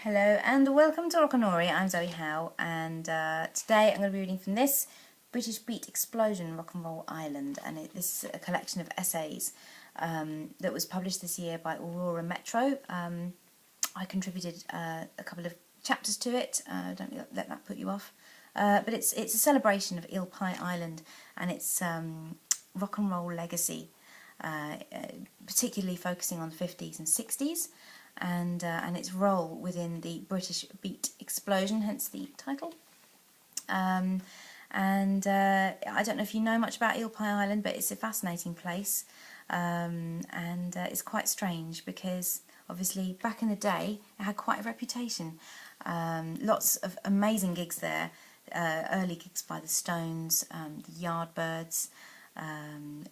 Hello and welcome to Rockanory. I'm Zoë Howe and today I'm going to be reading from this British Beat Explosion Rock and Roll Island, and this is a collection of essays that was published this year by Aurora Metro. I contributed a couple of chapters to it, don't let that put you off, but it's a celebration of Eel Pie Island and its rock and roll legacy, particularly focusing on the 50s and 60s. And its role within the British beat explosion, hence the title. I don't know if you know much about Eel Pie Island, but it's a fascinating place, and it's quite strange because obviously back in the day it had quite a reputation. Lots of amazing gigs there, early gigs by the Stones, the Yardbirds,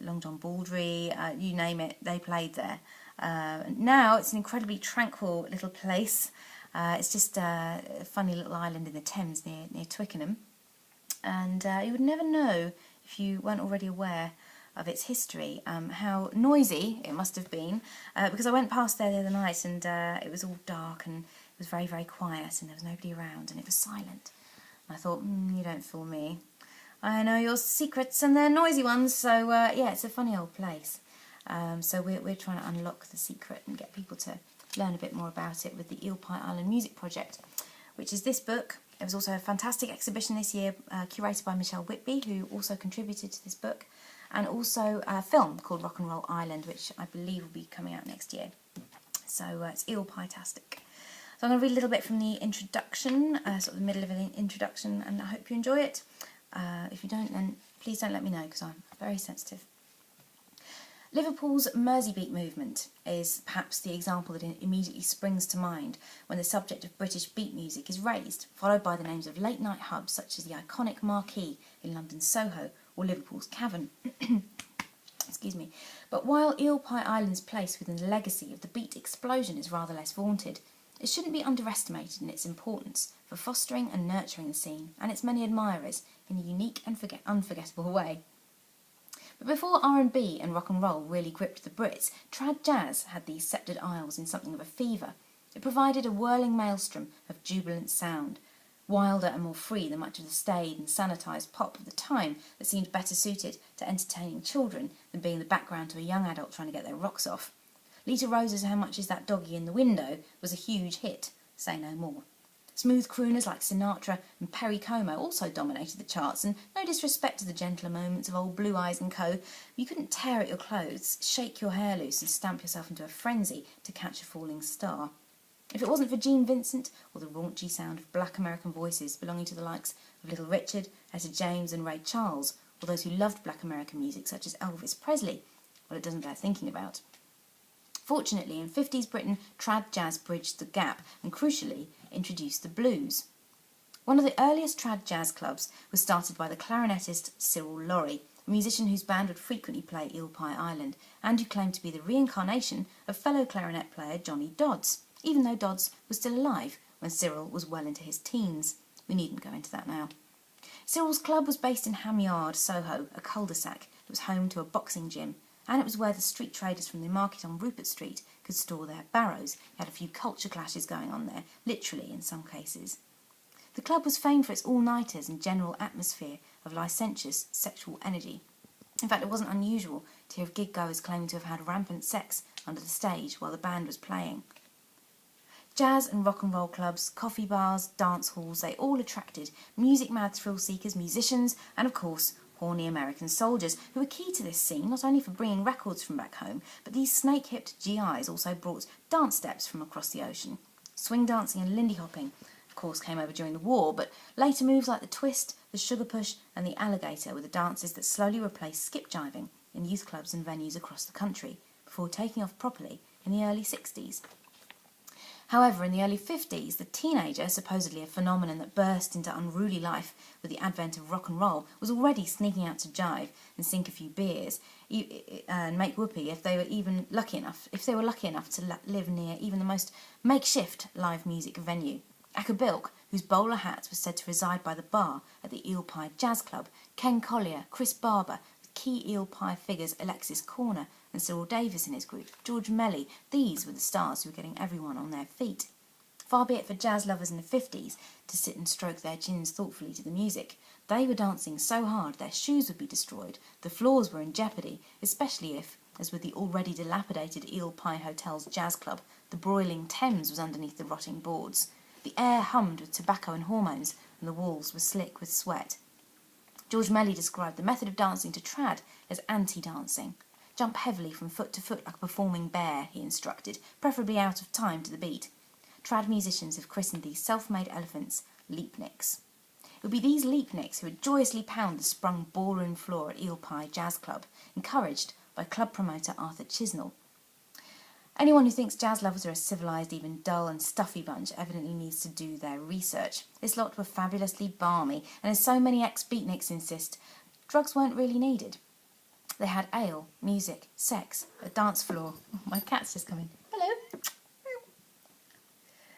Long John Baldry, you name it, they played there. Now it's an incredibly tranquil little place. It's just a funny little island in the Thames near Twickenham, and you would never know if you weren't already aware of its history, how noisy it must have been, because I went past there the other night and it was all dark and it was very, very quiet and there was nobody around and it was silent. And I thought, you don't fool me. I know your secrets and they're noisy ones, so yeah, it's a funny old place. So we're trying to unlock the secret and get people to learn a bit more about it with the Eel Pie Island Music Project, which is this book. There was also a fantastic exhibition this year curated by Michelle Whitby, who also contributed to this book, and also a film called Rock and Roll Island, which I believe will be coming out next year. So it's Eel Pie-tastic. So I'm going to read a little bit from the introduction, sort of the middle of an introduction, and I hope you enjoy it. If you don't, then please don't let me know, because I'm very sensitive. Liverpool's Merseybeat movement is perhaps the example that immediately springs to mind when the subject of British beat music is raised, followed by the names of late-night hubs such as the iconic Marquee in London's Soho or Liverpool's Cavern. Excuse me. But while Eel Pie Island's place within the legacy of the beat explosion is rather less vaunted, it shouldn't be underestimated in its importance for fostering and nurturing the scene and its many admirers in a unique and unforgettable way. But before R&B and rock and roll really gripped the Brits, trad jazz had these sceptred isles in something of a fever. It provided a whirling maelstrom of jubilant sound, wilder and more free than much of the staid and sanitised pop of the time that seemed better suited to entertaining children than being the background to a young adult trying to get their rocks off. Lita Rose's How Much Is That Doggy in the Window was a huge hit, say no more. Smooth crooners like Sinatra and Perry Como also dominated the charts, and no disrespect to the gentler moments of old Blue Eyes and co, you couldn't tear at your clothes, shake your hair loose and stamp yourself into a frenzy to catch a falling star. If it wasn't for Gene Vincent or the raunchy sound of black American voices belonging to the likes of Little Richard, Etta James and Ray Charles, or those who loved black American music such as Elvis Presley, well, it doesn't bear thinking about. Fortunately, in 50s Britain, trad jazz bridged the gap and, crucially, introduced the blues. One of the earliest trad jazz clubs was started by the clarinetist Cyril Laurie, a musician whose band would frequently play Eel Pie Island, and who claimed to be the reincarnation of fellow clarinet player Johnny Dodds, even though Dodds was still alive when Cyril was well into his teens. We needn't go into that now. Cyril's club was based in Ham Yard, Soho, a cul-de-sac that was home to a boxing gym, and it was where the street traders from the market on Rupert Street could store their barrows. You had a few culture clashes going on there, literally in some cases. The club was famed for its all-nighters and general atmosphere of licentious sexual energy. In fact, it wasn't unusual to hear of gig-goers claiming to have had rampant sex under the stage while the band was playing. Jazz and rock and roll clubs, coffee bars, dance halls, they all attracted music-mad thrill-seekers, musicians, and of course, horny American soldiers, who were key to this scene, not only for bringing records from back home, but these snake-hipped GIs also brought dance steps from across the ocean. Swing dancing and lindy hopping, of course, came over during the war, but later moves like the twist, the sugar push and the alligator were the dances that slowly replaced skip jiving in youth clubs and venues across the country, before taking off properly in the early 60s. However, in the early 50s, the teenager, supposedly a phenomenon that burst into unruly life with the advent of rock and roll, was already sneaking out to jive and sink a few beers and make whoopee if they were lucky enough to live near even the most makeshift live music venue. Acker Bilk, whose bowler hats were said to reside by the bar at the Eel Pie Jazz Club, Ken Collier, Chris Barber, with key Eel Pie figures Alexis Corner and Cyril Davis in his group, George Melly, these were the stars who were getting everyone on their feet. Far be it for jazz lovers in the 50s to sit and stroke their chins thoughtfully to the music. They were dancing so hard their shoes would be destroyed, the floors were in jeopardy, especially if, as with the already dilapidated Eel Pie Hotel's jazz club, the broiling Thames was underneath the rotting boards. The air hummed with tobacco and hormones, and the walls were slick with sweat. George Melly described the method of dancing to trad as anti-dancing. Jump heavily from foot to foot like a performing bear, he instructed, preferably out of time to the beat. Trad musicians have christened these self-made elephants leapnicks. It would be these leapnicks who would joyously pound the sprung ballroom floor at Eel Pie Jazz Club, encouraged by club promoter Arthur Chisnell. Anyone who thinks jazz lovers are a civilised, even dull and stuffy bunch evidently needs to do their research. This lot were fabulously balmy, and as so many ex-beatniks insist, drugs weren't really needed. They had ale, music, sex, a dance floor. Oh, my cat's just come in. Hello.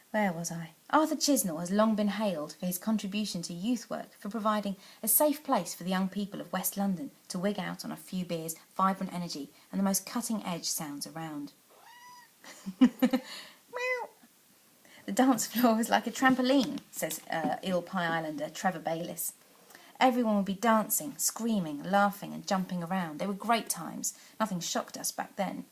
Where was I? Arthur Chisnell has long been hailed for his contribution to youth work, for providing a safe place for the young people of West London to wig out on a few beers, vibrant energy, and the most cutting-edge sounds around. The dance floor was like a trampoline, says Eel Pie Islander Trevor Bayliss. Everyone would be dancing, screaming, laughing and jumping around. They were great times. Nothing shocked us back then.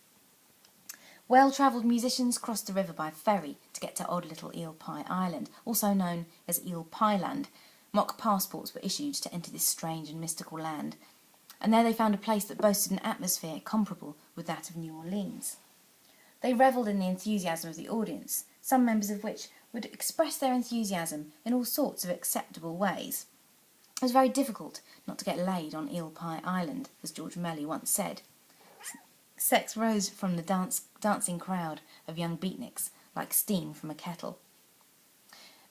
Well-travelled musicians crossed the river by ferry to get to odd little Eel Pie Island, also known as Eel Pie Land. Mock passports were issued to enter this strange and mystical land, and there they found a place that boasted an atmosphere comparable with that of New Orleans. They revelled in the enthusiasm of the audience, some members of which would express their enthusiasm in all sorts of acceptable ways. It was very difficult not to get laid on Eel Pie Island, as George Melly once said. Sex rose from the dancing crowd of young beatniks like steam from a kettle.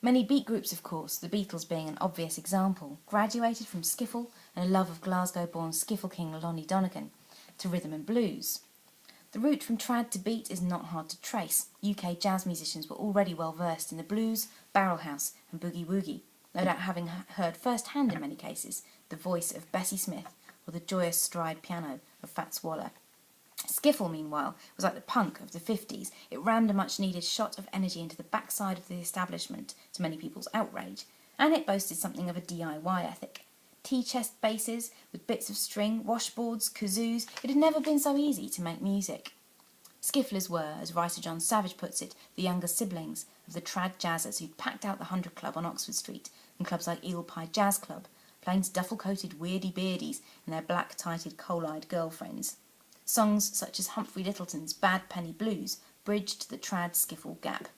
Many beat groups, of course, the Beatles being an obvious example, graduated from skiffle and a love of Glasgow-born skiffle king Lonnie Donegan to rhythm and blues. The route from trad to beat is not hard to trace. UK jazz musicians were already well versed in the blues, barrel house and boogie-woogie, no doubt having heard first-hand in many cases the voice of Bessie Smith or the joyous stride piano of Fats Waller. Skiffle, meanwhile, was like the punk of the 50s. It rammed a much-needed shot of energy into the backside of the establishment, to many people's outrage, and it boasted something of a DIY ethic. Tea-chest basses with bits of string, washboards, kazoos. It had never been so easy to make music. Skifflers were, as writer John Savage puts it, the younger siblings of the trad jazzers who'd packed out the 100 Club on Oxford Street and clubs like Eel Pie Jazz Club, playing to duffel-coated weirdy-beardies and their black-tighted coal-eyed girlfriends. Songs such as Humphrey Littleton's Bad Penny Blues bridged the trad skiffle gap.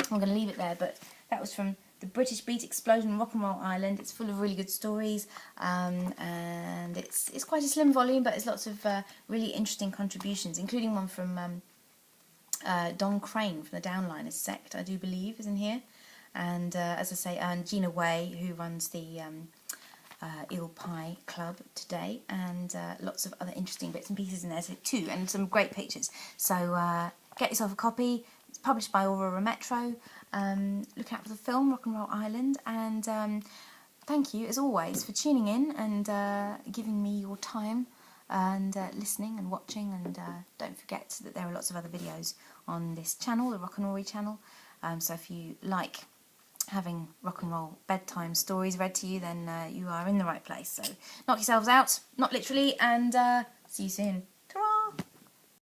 I'm going to leave it there, but that was from the British Beat Explosion Rock and Roll Island. It's full of really good stories, and it's quite a slim volume, but there's lots of really interesting contributions, including one from Don Crane from the Downliners sect, I do believe, is in here. And as I say, Gina Way, who runs the Eel Pie Club today, and lots of other interesting bits and pieces in there too, and some great pictures. So get yourself a copy. It's published by Aurora Metro. Look out for the film Rock and Roll Island, and thank you as always for tuning in and giving me your time and listening and watching, and don't forget that there are lots of other videos on this channel, the Rockanory channel, so if you like having rock and roll bedtime stories read to you, then you are in the right place. So knock yourselves out, not literally, and see you soon.